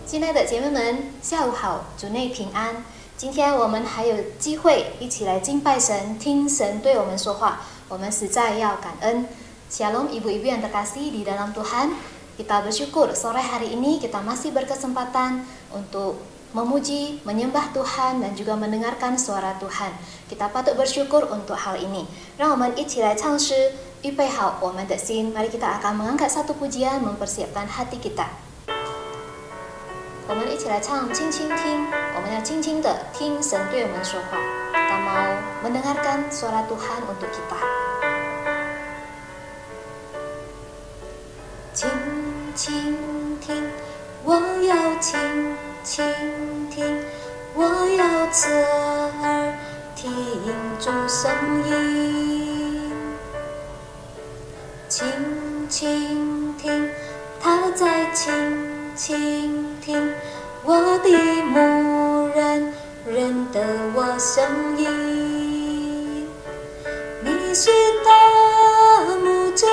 亲爱的姐妹们，下午好，主内平安。今天我们还有机会一起来敬拜神，听神对我们说话，我们实在要感恩。Shalom ibu-ibu yang terkasih di dalam Tuhan. Kita bersyukur sore hari ini kita masih berkesempatan untuk memuji, menyembah Tuhan dan juga mendengarkan suara Tuhan. Kita patut bersyukur untuk hal ini. 让我们一起来唱诗，预备好我们的心。Mari kita akan mengangkat satu pujian, mempersiapkan hati kita. 我们一起来唱，轻轻听，我们要轻轻的听神对我们说话。Kita mau mendengarkan suara Tuhan untuk kita. 轻轻听，我要轻轻听，我要侧耳听主声音。轻轻听，他在轻轻听，我的牧人认得我声音。你是大牧者，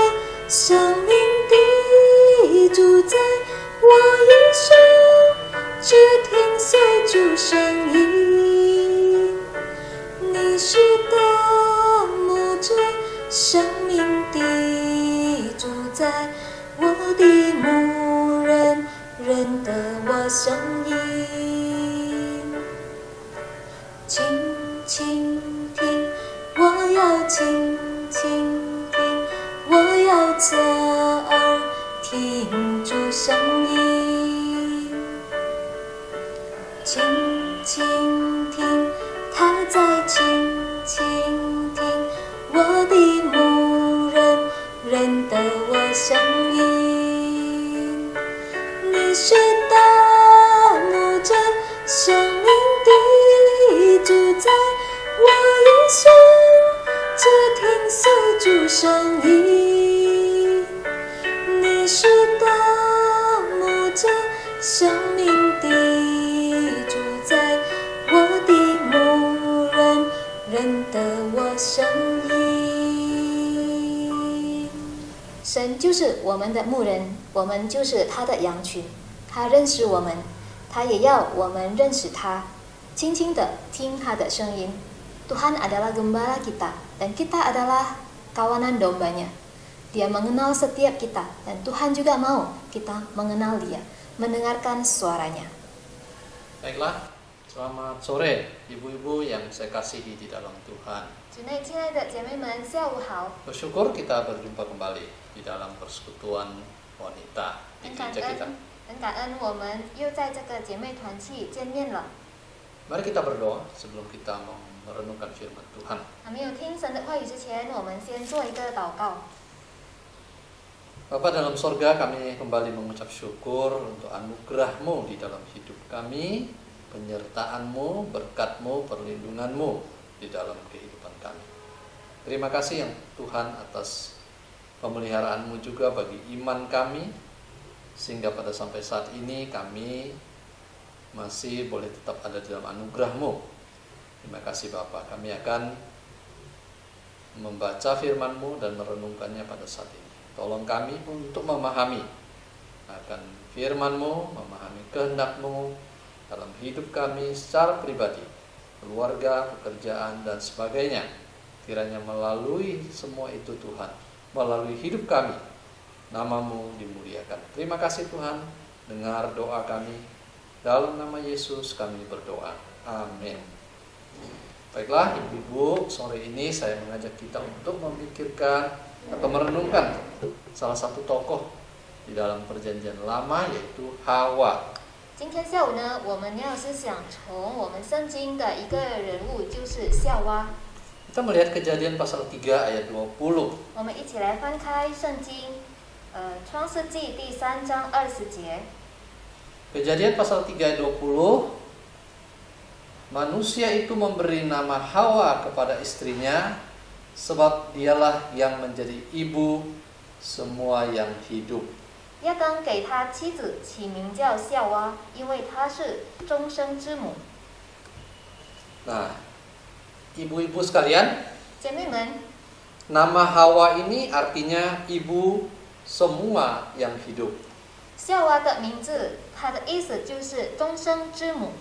生命的主宰，我一生只听随主声音。你是大牧者，生命的主宰，我的牧人认得我声音。轻轻听，我要轻轻听，我要侧耳听主声音。轻轻听，他在轻轻听，我的牧人认得我声音。你是大牧者，生命的主宰，我一生只听随主声音。你是大牧者，生命的主宰，我的牧人认得我声音。神就是我们的牧人，我们就是他的羊群。他认识我们，他也要我们认识他，轻轻地听他的声音。Tuhan adalah gembala kita dan kita adalah kawanan dombanya. Dia mengenal setiap kita dan Tuhan juga mau kita mengenal dia, mendengarkan suaranya. Baiklah, selamat sore ibu-ibu yang saya kasihi di dalam Tuhan. 主内亲爱的姐妹们，下午好。 Bersyukur kita berjumpa kembali di dalam persekutuan wanita di gereja kita. 很感恩我们又在这个姐妹团契见面了。 Mari kita berdoa sebelum kita merenungkan firman Tuhan. 还没有听神的话语之前，我们先做一个祷告。 Bapa dalam sorga, kami kembali mengucap syukur untuk anugerah-Mu di dalam hidup kami, penyertaan-Mu, berkat-Mu, perlindungan-Mu di dalam kehidupan kami. Terima kasih yang Tuhan atas pemeliharaan-Mu juga bagi iman kami, sehingga pada sampai saat ini kami masih boleh tetap ada dalam anugerah-Mu. Terima kasih Bapa. Kami akan membaca firman-Mu dan merenungkannya pada saat ini. Tolong kami untuk memahami akan firman-Mu, memahami kehendak-Mu dalam hidup kami secara pribadi, keluarga, pekerjaan, dan sebagainya. Kiranya melalui semua itu Tuhan, melalui hidup kami, nama-Mu dimuliakan. Terima kasih Tuhan, dengar doa kami. Dalam nama Yesus kami berdoa. Amin. Baiklah ibu-ibu, sore ini saya mengajak kita untuk memikirkan atau merenungkan salah satu tokoh di dalam perjanjian lama, yaitu Hawa. 今天下午呢，我们要思想从我们圣经的一个人物，就是夏娃。 Kita melihat Kejadian pasal 3 ayat 20. 我们一起来翻开圣经，创世纪第3章20节。 Kejadian pasal 3 ayat 20. Manusia itu memberi nama Hawa kepada istrinya, sebab dialah yang menjadi ibu semua yang hidup. 亚当给他妻子起名叫夏娃，因为她是终生之母。 Nah, ibu-ibu sekalian, 姐妹们， nama Hawa ini artinya ibu semua yang hidup. 夏娃的名字，它的意思就是终生之母。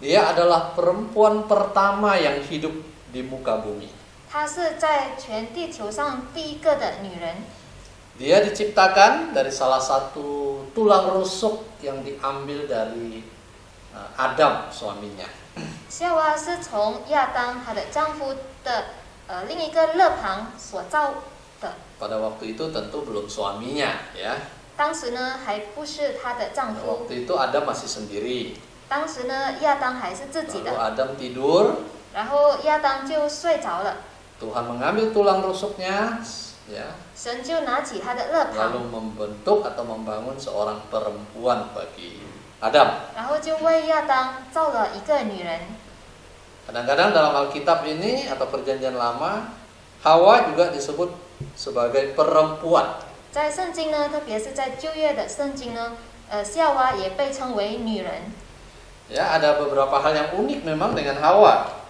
Dia adalah perempuan pertama yang hidup di muka bumi. 她是在全地球上第一个的女人。Dia diciptakan dari salah satu tulang rusuk yang diambil dari Adam suaminya. 夏娃是从亚当她的丈夫的另一个肋旁所造的。 Pada waktu itu tentu belum suaminya, ya. 当时呢还不是她的丈夫。 Waktu itu Adam masih sendiri. 当时呢亚当还是自己 Lalu 的。 Adam tidur. 然后亚当就睡着了。 Tuhan mengambil tulang rusuknya, ya. 神就拿起他的肋 Lalu 旁， membentuk atau membangun seorang perempuan bagi Adam. 然后就为亚当造了一个女人。 Kadang-kadang dalam Alkitab ini atau Perjanjian Lama, Hawa juga disebut sebagai perempuan. 在圣经呢，特别是在旧约的圣经呢，夏娃也被称为女人。 Ya, ada beberapa hal yang unik memang dengan Hawa.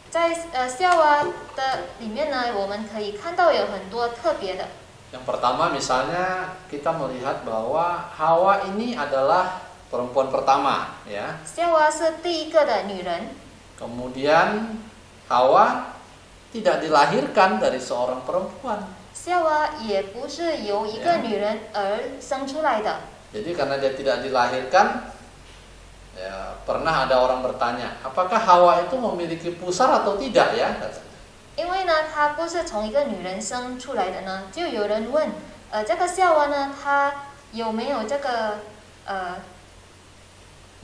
在夏娃的里面呢，我们可以看到有很多特别的。 Yang pertama misalnya kita melihat bahwa Hawa ini adalah perempuan pertama, ya. 夏娃是第一个的女人， Kemudian Hawa tidak dilahirkan dari seorang perempuan. 夏娃也不是由一个女人而生出来的。 Jadi karena dia tidak dilahirkan, ya, pernah ada orang bertanya, apakah Hawa itu memiliki pusar atau tidak, ya? 因为呢，她不是从一个女人生出来的呢，就有人问，这个夏娃呢，她有没有这个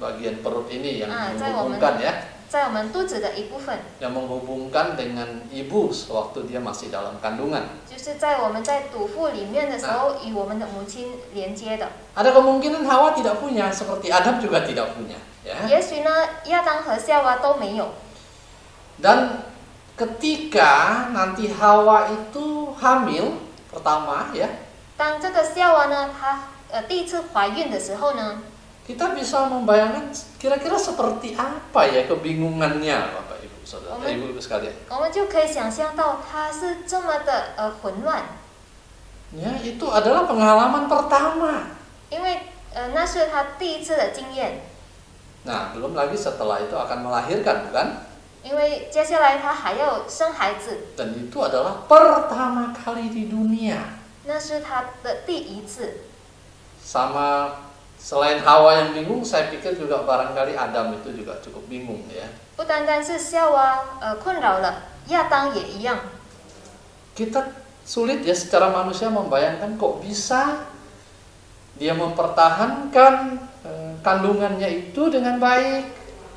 Bagian perut ini yang 在我们 menghubungkan, ya, 在我们肚子的一部分， yang menghubungkan dengan ibu sewaktu dia masih dalam kandungan. 就是在我们在肚腹里面的时候，与我们的母亲连接的。 Ada kemungkinan Hawa tidak punya, seperti Adam juga tidak punya, ya. 也许呢，亚当和夏娃都没有。 Dan ketika nanti Hawa itu hamil pertama, ya, 当这个夏娃呢，她第一次怀孕的时候呢， kita bisa membayangkan kira-kira seperti apa ya kebingungannya, Bapak Ibu Saudara, Ibu-ibu sekalian. 我们就可以想象到她是这么的混乱， Ya, itu adalah pengalaman pertama. 因为那是她第一次的经验。 Nah, belum lagi setelah itu akan melahirkan, bukan? 因为接下来她还要生孩子， Dan itu adalah pertama kali di dunia. 那是她的第一次。 Sama selain Hawa yang bingung, saya pikir juga barangkali Adam itu juga cukup bingung, ya. 不单单是夏娃困扰了，亚当也一样。 Kita sulit ya secara manusia membayangkan kok bisa dia mempertahankan kandungannya itu dengan baik.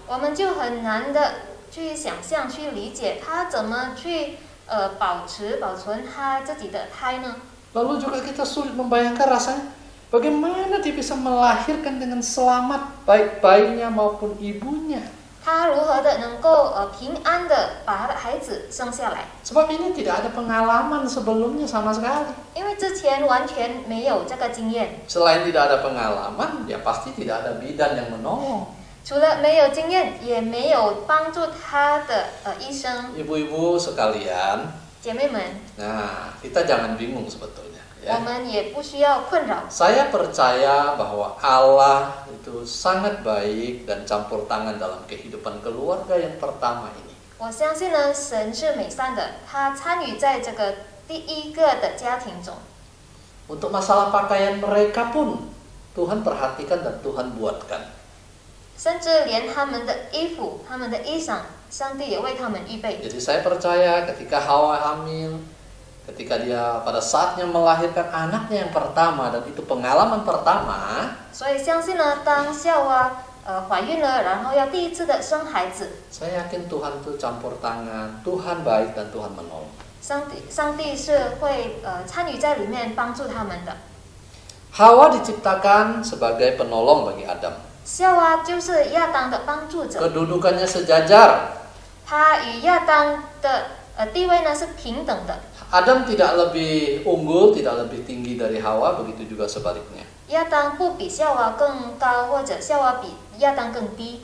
我们就很难的去想象、去理解他怎么去保存他自己的胎呢？ Lalu juga kita sulit membayangkan rasanya bagaimana dia bisa melahirkan dengan selamat baik bayinya maupun ibunya. 他如何的能够平安的把他的孩子生下来？ Sebab ini tidak ada pengalaman sebelumnya sama sekali. 因为之前完全没有这个经验， Selain tidak ada pengalaman, ya pasti tidak ada bidan yang menolong. 除了没有经验，也没有帮助他的医生。 Ibu-ibu sekalian, 姐妹们， nah kita jangan bingung sebetulnya, 我 ya. 们也不需要困扰。 Saya percaya bahwa Allah itu sangat baik dan campur tangan dalam kehidupan keluarga yang pertama ini. 我相信呢，神是美善的，他参与在这个第一个的家庭中。 Untuk masalah pakaian mereka pun Tuhan perhatikan dan Tuhan buatkan. 甚至连他们的衣服、他们的衣裳，上帝也为他们预备。 Jadi saya percaya ketika Hawa hamil, ketika dia pada saatnya melahirkan anaknya yang pertama dan itu pengalaman pertama, 所以相信呢，当夏娃怀孕了，然后要第一次的生孩子， saya yakin Tuhan itu campur tangan, Tuhan baik dan Tuhan menolong. 上帝是会参与在里面帮助他们的。 Hawa diciptakan sebagai penolong bagi Adam. 夏娃就是亚当的帮助者， Kedudukannya sejajar. 他与亚当的地位呢是平等的。 Adam tidak lebih unggul, tidak lebih tinggi dari Hawa, begitu juga sebaliknya. 亚当不比夏娃更高，或者夏娃比亚当更低。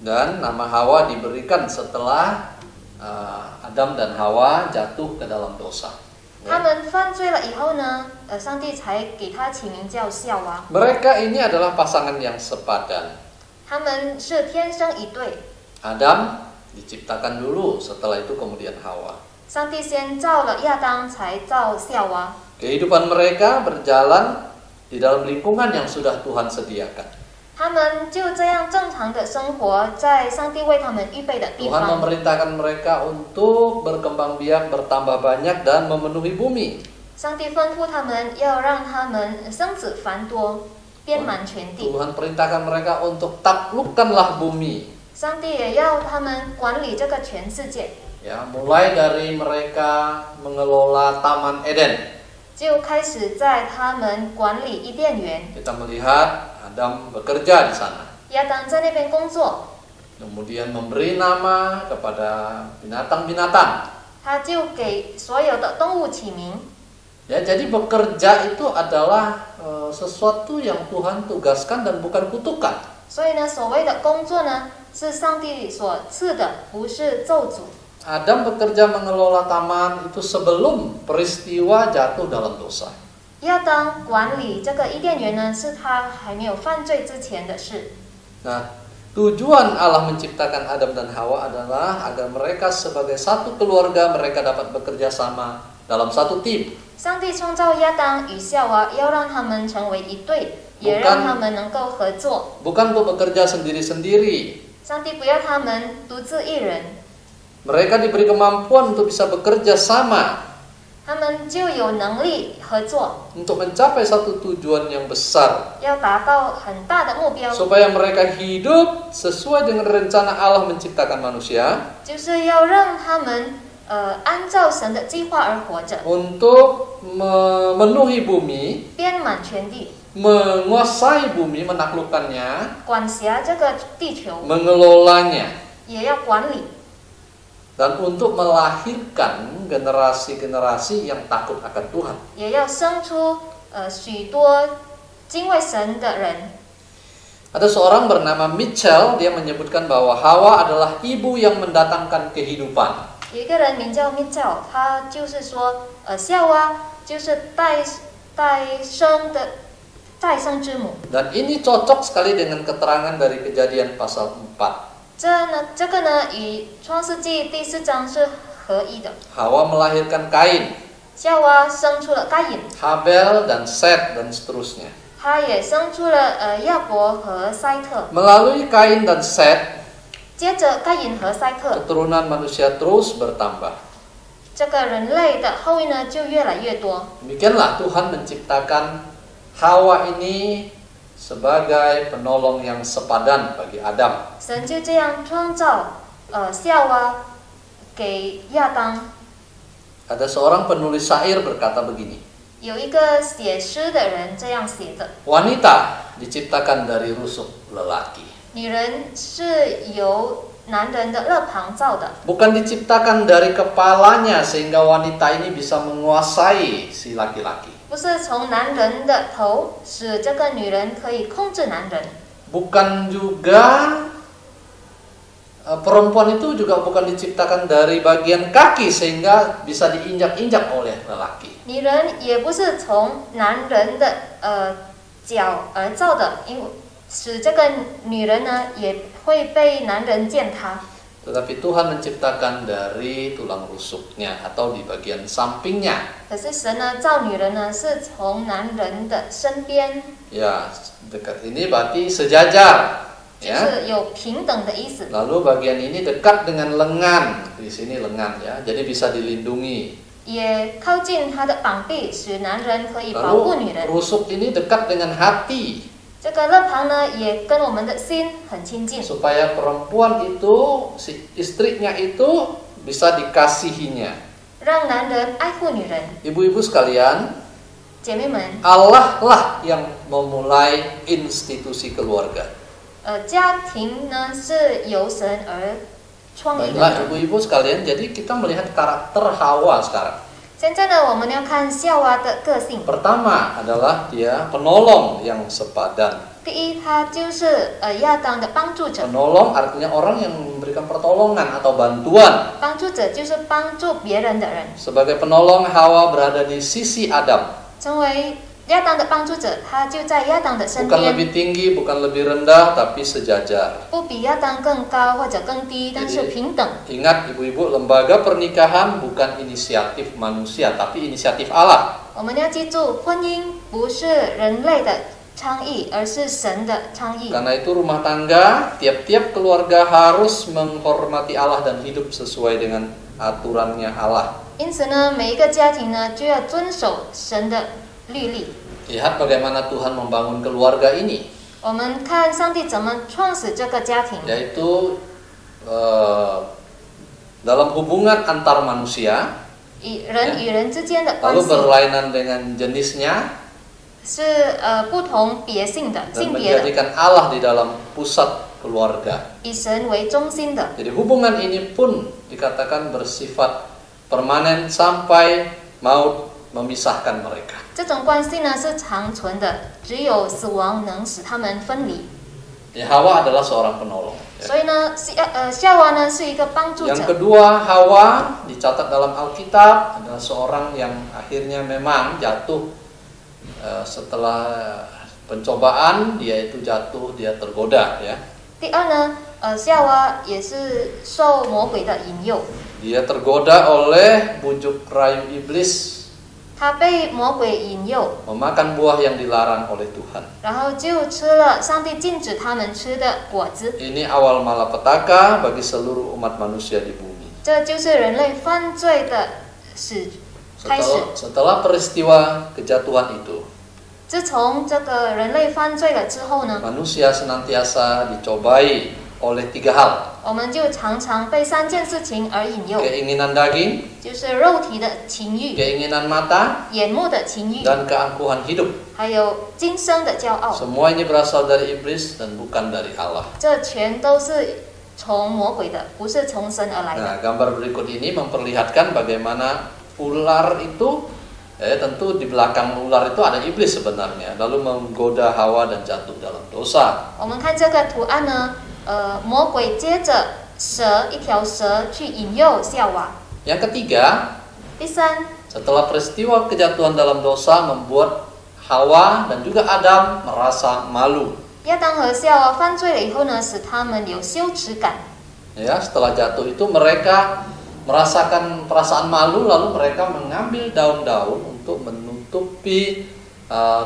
Dan nama Hawa diberikan setelah Adam dan Hawa jatuh ke dalam dosa. 他们犯罪了以后呢，上帝才给他起名叫夏娃。 Mereka ini adalah pasangan yang sepadan. 他们是天生一对。 Adam diciptakan dulu, setelah itu kemudian Hawa. 上帝先造了亚当，才造夏娃。 Kehidupan mereka berjalan di dalam lingkungan yang sudah Tuhan sediakan. 他们就这样正常的生活在上帝为他们预备的地 Tuhan 方。 memerintahkan mereka untuk berkembang biak, bertambah banyak dan memenuhi bumi. 上帝吩咐他们要让他们生子繁多，遍满全地。 Tuhan perintahkan mereka untuk taklukkanlah bumi. 上帝也要他们管理这个全世界。 Ya, mulai dari mereka mengelola Taman Eden. 就开始在他们管理伊甸园。 Kita melihat Adam bekerja di sana. 亚当在那边工作， Kemudian memberi nama kepada binatang-binatang. 他就给所有的动物起名。 Ya, jadi bekerja itu adalah sesuatu yang Tuhan tugaskan dan bukan kutukan. 所以呢，所谓的工作呢，是上帝所赐的，不是咒诅。 Adam bekerja mengelola taman itu sebelum peristiwa jatuh dalam dosa. 亚当管理这个伊甸园呢，是他还没有犯罪之前的事。 Nah, tujuan Allah menciptakan Adam dan Hawa adalah agar mereka sebagai satu keluarga, mereka dapat bekerja sama dalam satu tim. 上帝创造亚当与夏娃，要让他们成为一对，也让他们能够合作。 Bukan untuk bekerja sendiri-sendiri. 上帝不要他们独自一人， Mereka diberi kemampuan untuk bisa bekerja sama 他们就有能力合作， untuk mencapai satu tujuan yang besar, 要达到很大的目标， supaya mereka hidup sesuai dengan rencana Allah menciptakan manusia, 就是要让他们按照神的计划而活着， untuk memenuhi bumi, 遍满全地， menguasai bumi, menaklukkannya, 管辖这个地球， mengelolanya, 也要管理， dan untuk melahirkan generasi-generasi yang takut akan Tuhan. 也要生出许多敬畏神的人。 Ada seorang bernama Mitchell, dia menyebutkan bahwa Hawa adalah ibu yang mendatangkan kehidupan. 有一个人名叫 Mitchell， 他就是说，夏娃就是代生之母。 Dan ini cocok sekali dengan keterangan dari Kejadian pasal 4. 这个呢，与创世纪第4章是合一的。 Hawa melahirkan Kain, 夏娃生出了该隐， Habel, dan Set, dan seterusnya. 他也生出了亚伯和塞特。 Melalui Kain dan Set, 接着该隐和塞特， keturunan manusia terus bertambah. 这个人类的后裔呢就越来越多。 Demikianlah Tuhan menciptakan Hawa ini sebagai penolong yang sepadan bagi Adam. 神就这样创造夏娃给亚当。 Ada seorang penulis syair berkata begini, 有一个写诗的人这样写的： wanita diciptakan dari rusuk lelaki. 女人是由男人的肋旁造的， Bukan diciptakan dari kepalanya sehingga wanita ini bisa menguasai si laki-laki. 不是从男人的头使这个女人可以控制男人。 Bukan juga perempuan itu juga bukan diciptakan dari bagian kaki sehingga bisa diinjak-injak oleh lelaki. 女人也不是从男人的脚而造的，因为使这个女人呢也会被男人践踏。 Tetapi Tuhan menciptakan dari tulang rusuknya atau di bagian sampingnya. 可是神呢造女人呢是从男人的身边， Ya, dekat ini berarti sejajar. 就 Ya. 是有平等的意思。 Lalu bagian ini dekat dengan lengan. Di sini lengan ya. Jadi bisa dilindungi. 也靠近他的膀臂，使男人可以保护女 Lalu 人。 rusuk ini dekat dengan hati. 这个肋旁呢，也跟我们的心很亲近， Supaya perempuan itu, si istrinya itu bisa dikasihinya. 让男人爱护女人。 Ibu-ibu sekalian, 姐妹们， Allah lah yang memulai institusi keluarga. 家庭呢是由神而创立 Baiklah 的。 ibu-ibu sekalian, jadi kita melihat karakter Hawa sekarang. 现在呢，我们要看夏娃的个性。 Pertama adalah dia penolong yang sepadan. 第一，他就是亚当的帮助者。 Penolong artinya orang yang memberikan memberikan pertolongan atau bantuan. 帮助者就是帮助别人的人。 Sebagai penolong, Hawa berada di sisi Adam. 成为亚当的帮助者，他就在亚当的身 Bukan 边， lebih tinggi, bukan lebih rendah, tapi sejajar. 不比亚当更高或者更低，但是平等。 Ingat ibu-ibu, lembaga pernikahan bukan inisiatif manusia, tapi inisiatif Allah. 我们要记住，婚姻不是人类的倡议，而是神的倡议。 Karena itu rumah tangga, tiap-tiap keluarga harus menghormati Allah dan hidup sesuai dengan aturannya Allah. 因此呢，每一个家庭呢就要遵守神的律例。 Lihat bagaimana Tuhan membangun keluarga ini, 我们看上帝怎么创始这个家庭， yaitu dalam hubungan antar manusia, 人与人之间的关 lalu 系 berlainan dengan jenisnya, 是不同别性的 dan 性别的， menjadikan Allah di dalam pusat keluarga. 以神为中心的。 Jadi hubungan ini pun dikatakan bersifat permanen sampai maut memisahkan mereka. 这种关系呢是长存的，只有死亡能使他们分离。 Ya, Hawa adalah seorang penolong. 所以呢，夏娃呢是一个帮助 Yang 者。 kedua, Hawa dicatat dalam Alkitab adalah seorang yang akhirnya memang jatuh setelah pencobaan, dia itu jatuh, dia tergoda ya. 第二呢，夏娃也是受魔鬼的引诱， Dia tergoda oleh bujuk rayu iblis 他被魔鬼引诱， memakan buah yang dilarang oleh Tuhan. 然后就吃了上帝禁止他们吃的果子。 Ini awal malapetaka bagi seluruh umat manusia di bumi. 这就是人类犯罪的开始。 Setelah peristiwa kejatuhan itu, 自从这个人类犯罪了之后呢， manusia senantiasa dicobai oleh 3 hal. 我们就常常被3件事情而引诱， Keinginan daging, 就是肉体的情欲、 keinginan mata, 眼目的情欲， dan keangkuhan hidup. 还有今生的骄傲。 Semua ini berasal dari iblis dan bukan dari Allah. 这全都是从魔鬼的，不是从神而来的。 Nah, gambar berikut ini memperlihatkan bagaimana ular itu, tentu di belakang ular itu ada iblis sebenarnya, lalu menggoda Hawa dan jatuh dalam dosa. 我们看这个图案呢，魔鬼接着一条蛇去引诱夏娃。 Yang ketiga, 第三， setelah peristiwa kejatuhan dalam dosa membuat Hawa dan juga Adam merasa malu. 亚当和夏娃犯罪了以后呢，使他们有羞耻感。 Ya, setelah jatuh itu mereka merasakan perasaan malu, lalu mereka mengambil daun-daun untuk menutupi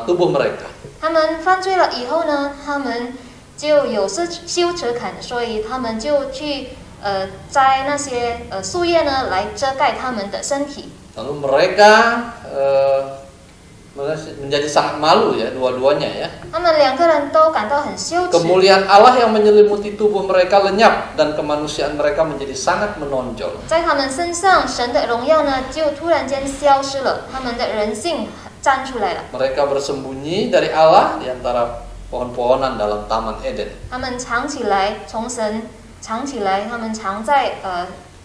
tubuh mereka. 他们犯罪了以后呢，他们就有羞耻感，所以他们就去摘那些树叶呢来遮盖他们的身体。 Lalu mereka menjadi sangat malu ya, dua-duanya ya. 他们2个人都感到很羞耻。 Kemuliaan Allah yang menyelimuti tubuh mereka lenyap dan kemanusiaan mereka menjadi sangat menonjol. 在他们身上，神的荣耀呢就突然间消失了，他们的人性站出来了。 Mereka bersembunyi dari Allah di antara pohon-pohonan dalam Taman Eden. 他们藏起来，从神藏起来，他们藏在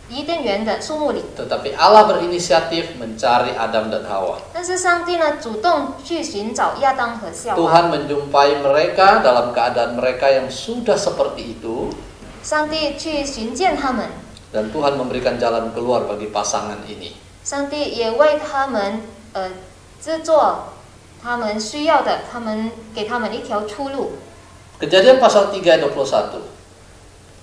伊甸园的树木里。 Tetapi Allah berinisiatif mencari Adam dan Hawa. 但是上帝呢，主动去寻找亚当和夏娃。 Tuhan menjumpai mereka dalam keadaan mereka yang sudah seperti itu, 上帝去寻见他们， dan Tuhan memberikan jalan keluar bagi pasangan ini. 上帝也为他们制作他们需要的，给他们一条出路。 Kejadian pasal 3 ayat 21.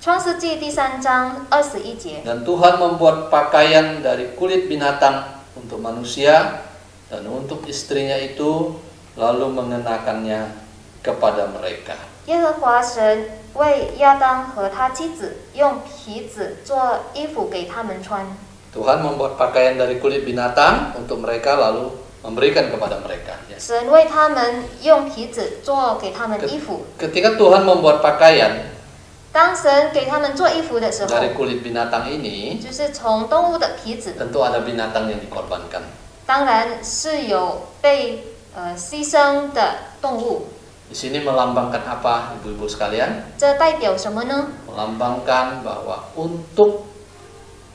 创世纪第3章21节。 Dan Tuhan membuat pakaian dari kulit binatang untuk manusia dan untuk istrinya itu, lalu mengenakannya kepada mereka. 耶和华神为亚当和他妻子用皮子做衣服给他们穿。 Tuhan membuat pakaian dari kulit binatang untuk mereka, lalu memberikan kepada mereka. 神为他们用皮子做给他们衣服。 Ketika Tuhan membuat pakaian 当神给他们做衣服的时候， dari kulit binatang ini, 就是从动物的皮子， tentu ada binatang yang dikorbankan. 当然是有被牺牲的动物。 Di sini melambangkan apa, ibu-ibu sekalian? 这代表什么呢？ Melambangkan bahwa untuk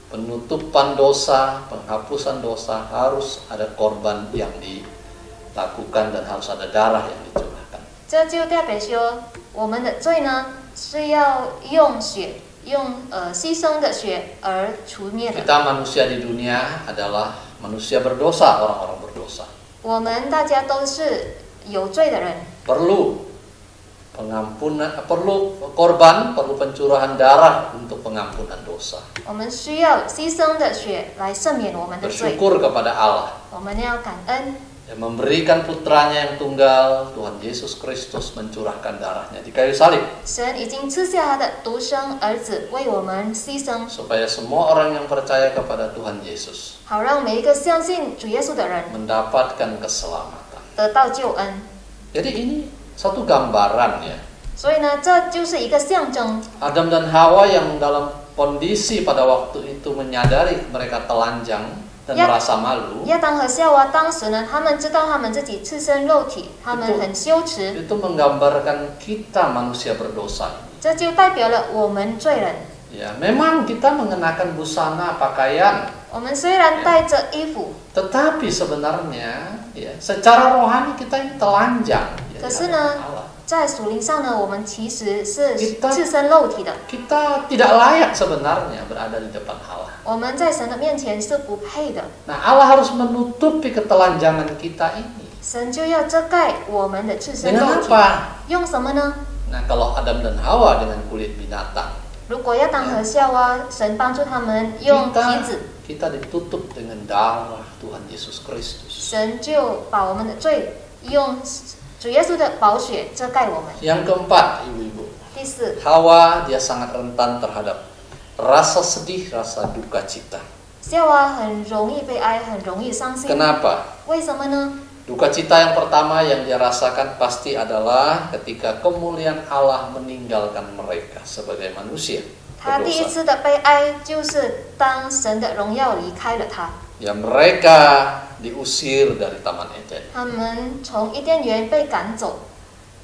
penutupan dosa, penghapusan dosa, harus ada korban yang dilakukan dan harus ada darah yang dicurahkan. 这就代表说，我们的罪呢是要用血用牺牲的血而除灭的。 Kita manusia di dunia adalah manusia berdosa, orang-orang berdosa. 我们大家都是有罪的人， Perlu pengampunan, perlu korban, perlu pencurahan darah untuk pengampunan dosa. 我们需要牺牲的血来赦免我们的罪。 Bersyukur kepada Allah 我们要感恩， yang memberikan putranya yang tunggal, Tuhan Yesus Kristus mencurahkan darahnya di kayu salib. 神已经赐下他的独生儿子为我们牺牲， Supaya semua orang yang percaya kepada Tuhan Yesus 好让每一个相信主耶稣的人 mendapatkan keselamatan. 得到救恩。 Jadi ini satu gambaran ya. 所以呢，这就是一个象征。 Adam dan Hawa yang dalam kondisi pada waktu itu menyadari mereka telanjang dan Ya. merasa malu, 亚当和夏娃当时呢，他们知道他们自己赤身肉体，他们很羞耻， itu menggambarkan kita manusia berdosa. 这就代表了我们罪人。 Ya, memang kita mengenakan busana pakaian, 我们虽然带着衣服， tetapi sebenarnya ya, secara rohani kita ini telanjang. Ya, 可是 di 呢 hadapan Allah. 在属灵上呢，我们其实是 Kita- 赤身肉体的， Kita tidak layak sebenarnya berada di depan Allah. 我们在神的面前是不配的， Nah, Allah harus menutupi ketelanjangan kita ini. 神就要遮盖我们的赤身 Dengan 肉体， apa? 用什么呢？ Nah, kalau Adam dan Hawa dengan kulit binatang, 如果亚当和夏娃，神帮助他们用皮子， kita ditutup dengan darah Tuhan Yesus Kristus. 神就把我们的罪用主耶稣的宝血遮盖我们。 Yang keempat, ibu-ibu, 第四， Hawa dia sangat rentan terhadap rasa sedih, rasa duka cita. 夏娃很容易被爱，很容易伤心。 Kenapa? 为什么呢？ Duka cita yang pertama yang dia rasakan pasti adalah ketika kemuliaan Allah meninggalkan mereka sebagai manusia 他第一 berdosa. 次的被爱，就是当神的荣耀离开了他， Ya, mereka diusir dari Taman Eden. 他们从伊甸园被赶走，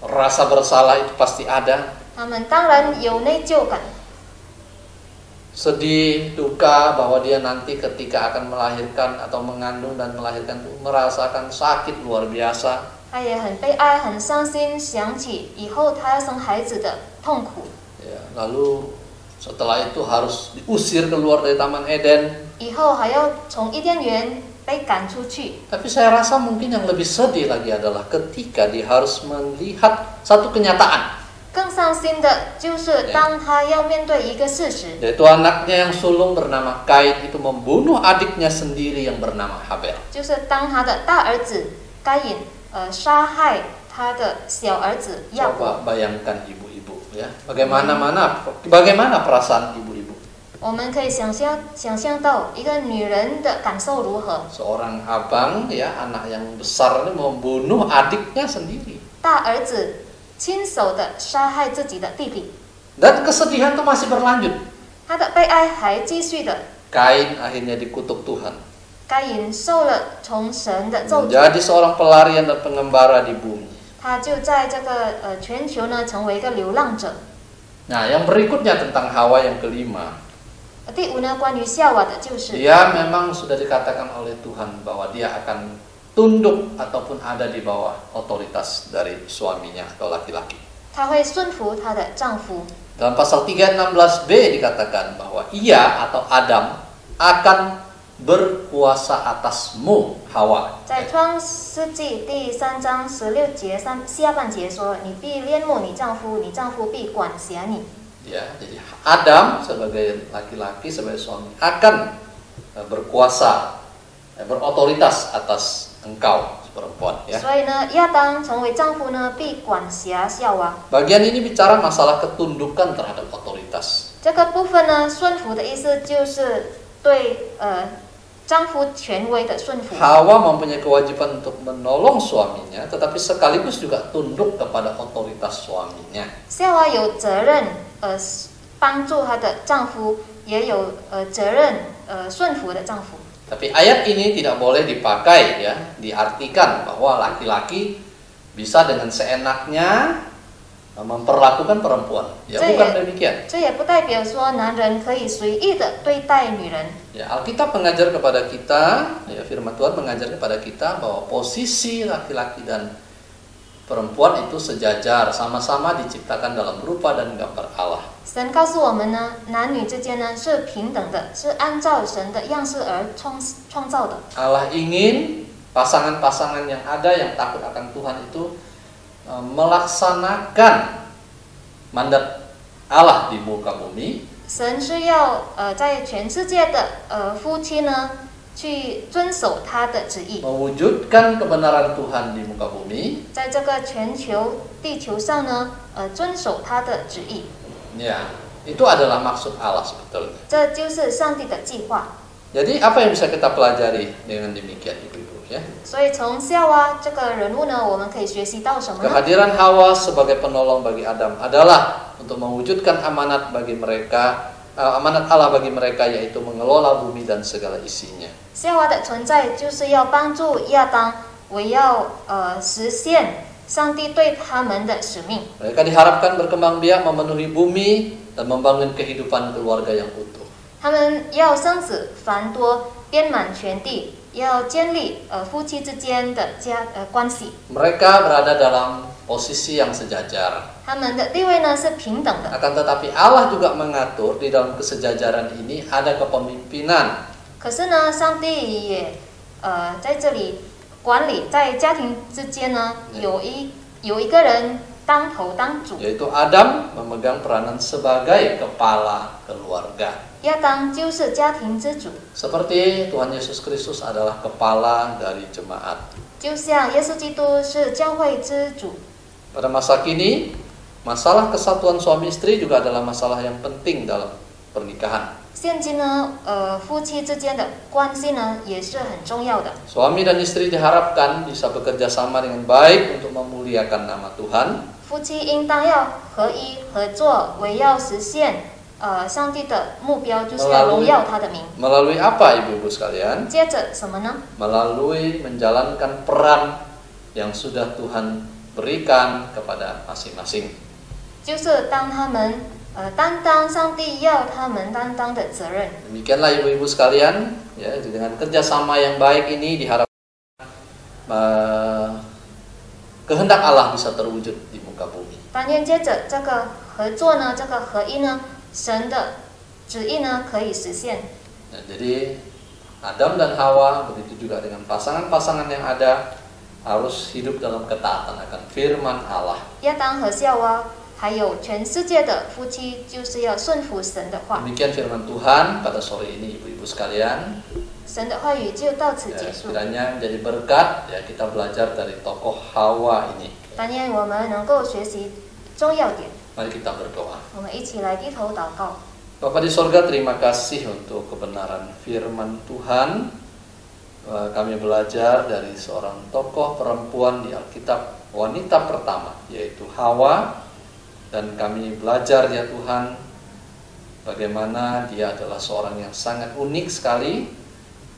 Rasa bersalah itu pasti ada. 他们当然有内疚感， Sedih, duka bahwa dia nanti ketika akan melahirkan atau mengandung dan melahirkan itu merasakan sakit luar biasa. 他也很悲哀，很伤心，想起以后他要生孩子的痛苦， Ya, lalu setelah itu harus diusir keluar dari Taman Eden. 以后还要从伊甸园被赶出去。 Tapi saya rasa mungkin yang lebih sedih lagi adalah ketika dia harus melihat satu kenyataan, 更伤心的就是当他要面对一个事实， yaitu anaknya yang sulung bernama Kain itu membunuh adiknya sendiri yang bernama Habel. 就是当他的大儿子该隐杀害他的小儿子亚伯。 Coba bayangkan ibu-ibu ya, bagaimana perasaan ibu-ibu? 我们可以想象到一个女人的感受如何。 Seorang abang ya, anak yang besar ini membunuh adiknya sendiri. 大儿子亲手的杀害自己的弟弟， Dan kesedihan itu masih berlanjut. 他的悲哀还继续的。 Kain akhirnya dikutuk Tuhan, 该隐受了从神的咒诅， menjadi seorang pelarian dan pengembara di bumi. 他就在这个全球呢成为一个流浪者。 Nah, yang berikutnya tentang Hawa yang kelima. 第五呢，关于夏娃的就是， Dia memang sudah dikatakan oleh Tuhan bahwa dia akan tunduk ataupun ada di bawah otoritas dari suaminya atau laki-laki. 她会顺服她的丈夫。 Dalam pasal 3:16b dikatakan bahwa ia atau Adam akan berkuasa atasmu, Hawa. 在创世纪第3章16节下半节说：“你必恋慕你丈夫，你丈夫必管辖你。” Ya, jadi Adam sebagai laki-laki, sebagai suami akan berkuasa, berotoritas atas engkau perempuan. Ya. 所以呢，亚当成为丈夫呢，必管辖夏娃。 Bagian ini bicara masalah ketundukan terhadap otoritas. 这个部分呢，顺服的意思就是对丈夫权威的顺服。 Hawa mempunyai kewajiban untuk menolong suaminya, tetapi sekaligus juga tunduk kepada otoritas suaminya. 夏娃有责任帮助她的丈夫，也有责任顺服的丈夫。 Tapi ayat ini tidak boleh dipakai ya, diartikan bahwa laki-laki bisa dengan seenaknya memperlakukan perempuan. Ya, bukan demikian. 这也不代表说男人可以随意的对待女人。 Ya, Alkitab mengajar kepada kita, ya, firman Tuhan mengajar kepada kita bahwa posisi laki-laki dan perempuan itu sejajar, sama-sama diciptakan dalam rupa dan gambar Allah. 神告诉我们呢，男女之间呢是平等的，是按照神的样式而创造的。 Allah ingin pasangan-pasangan yang ada yang takut akan Tuhan itu melaksanakan mandat Allah di muka bumi. 神是要在全世界的夫妻呢去遵守他的旨意， mewujudkan kebenaran Tuhan di muka bumi. 在这个全球地球上呢遵守他的旨意。 Ya, itu adalah maksud Allah sebetulnya. 这就是上帝的计划。 Jadi apa yang bisa kita pelajari dengan demikian, ibu-ibu ya? 所以从夏娃这个人物呢，我们可以学习到什么呢？ Kehadiran Hawa sebagai penolong bagi Adam adalah untuk mewujudkan amanat bagi mereka, amanat Allah bagi mereka, yaitu mengelola bumi dan segala isinya. 夏娃的存在就是要帮助亚当，为要实现上帝对他们的使命。 Mereka diharapkan berkembang biak, memenuhi bumi dan membangun kehidupan keluarga yang utuh. 他们要生子繁多，遍满全地，要建立夫妻之间的关系。 Mereka berada dalam posisi yang sejajar. 他们的地位呢是平等的。 Akan tetapi Allah juga mengatur di dalam kesejajaran ini ada kepemimpinan. 可是呢，上帝也在这里管理，在家庭之间呢，有一个人当头当主。 Yaitu Adam memegang peranan sebagai kepala keluarga. 亚当就是家庭之主， Seperti Tuhan Yesus Kristus adalah kepala dari jemaat. 就像耶稣基督是教会之主。 Pada masa kini, masalah kesatuan suami istri juga adalah masalah yang penting dalam pernikahan. 现今呢，夫妻之间的关系呢也是很重要的。 Suami dan istri diharapkan bisa bekerja sama dengan baik untuk memuliakan nama Tuhan. 夫妻应当要合一合作，为要实现上帝的目标，就是要荣耀他的名。 Melalui apa, ibu-ibu sekalian? 接着什么呢？ Melalui menjalankan peran yang sudah Tuhan berikan kepada masing-masing. 就是当他们担当上帝要他们担当的责任。 Demikianlah ibu-ibu sekalian, ya, dengan kerjasama yang baik ini diharapkan kehendak Allah bisa terwujud di muka bumi. 但愿接着这个合作呢，这个合一呢，神的旨意呢可以实现。 Nah, jadi Adam dan Hawa, begitu juga dengan pasangan-pasangan yang ada, harus hidup dalam ketaatan akan firman Allah. 亚当和夏娃，还有全世界的夫妻，就是要顺服神的话。 Demikian firman Tuhan pada sore ini, ibu-ibu sekalian. 神的话语就到此 Ya, 结束。 kiranya menjadi berkat, ya, kita belajar dari tokoh Hawa ini. 但愿我们能够学习重要点。 Mari kita berdoa. 我们一起来低头祷告。 Bapa di sorga, terima kasih untuk kebenaran firman Tuhan. Kami belajar dari seorang tokoh perempuan di Alkitab, wanita pertama, yaitu Hawa. Dan kami belajar, ya Tuhan, bagaimana dia adalah seorang yang sangat unik sekali,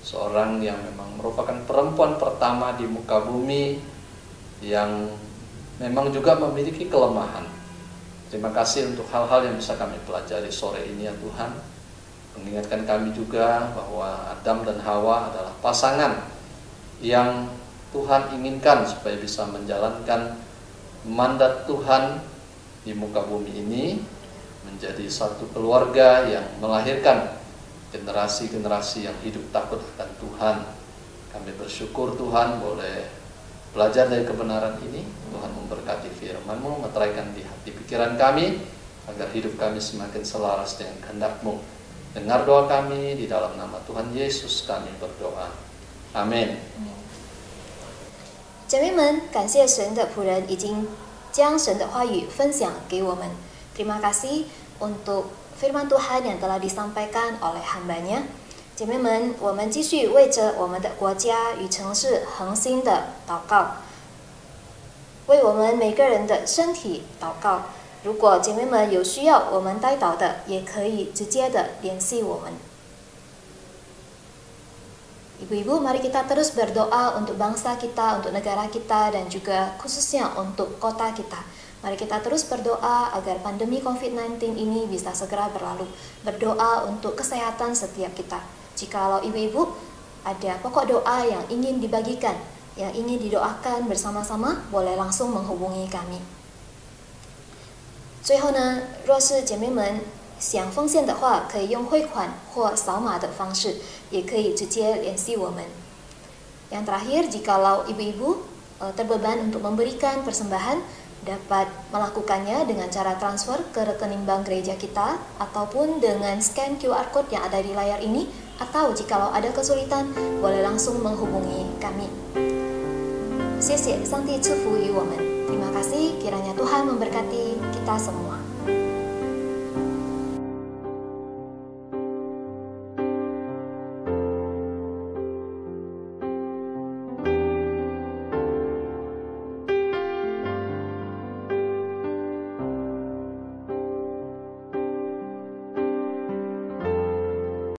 seorang yang memang merupakan perempuan pertama di muka bumi, yang memang juga memiliki kelemahan. Terima kasih untuk hal-hal yang bisa kami pelajari sore ini, ya Tuhan. Mengingatkan kami juga bahwa Adam dan Hawa adalah pasangan yang Tuhan inginkan supaya bisa menjalankan mandat Tuhan di muka bumi ini, menjadi satu keluarga yang melahirkan generasi-generasi yang hidup takut akan Tuhan. Kami bersyukur Tuhan boleh belajar dari kebenaran ini. Tuhan memberkati firman-Mu, meteraikan di hati pikiran kami, agar hidup kami semakin selaras dengan kehendak-Mu. Dengar doa kami, di dalam nama Tuhan Yesus kami berdoa. Amin. 姐妹们，感谢神的仆人已经将神的话语分享给我们。Terima kasih untuk firman Tuhan yang telah disampaikan oleh hamba-Nya。姐妹们，我们继续为着我们的国家与城市恒心的祷告，为我们每个人的身体祷告。如果姐妹们有需要我们代祷的，也可以直接的联系我们。Ibu-ibu, mari kita terus berdoa untuk bangsa kita, untuk negara kita, dan juga khususnya untuk kota kita. Mari kita terus berdoa agar pandemi COVID-19 ini bisa segera berlalu. Berdoa untuk kesehatan setiap kita. Jikalau ibu-ibu ada pokok doa yang ingin dibagikan, yang ingin didoakan bersama-sama, boleh langsung menghubungi kami. 最后呢，若是姐妹们想奉献的话，可以用汇款或扫码的方式，也可以直接联系我们。Yang terakhir, jikalau ibu-ibu terbeban untuk memberikan persembahan, dapat melakukannya dengan cara transfer ke rekening bank gereja kita ataupun dengan scan QR code yang ada di layar ini, atau jikalau ada kesulitan, boleh langsung menghubungi kami. 谢谢上帝赐福于我们。Terima kasih, kiranya Tuhan memberkati kita semua.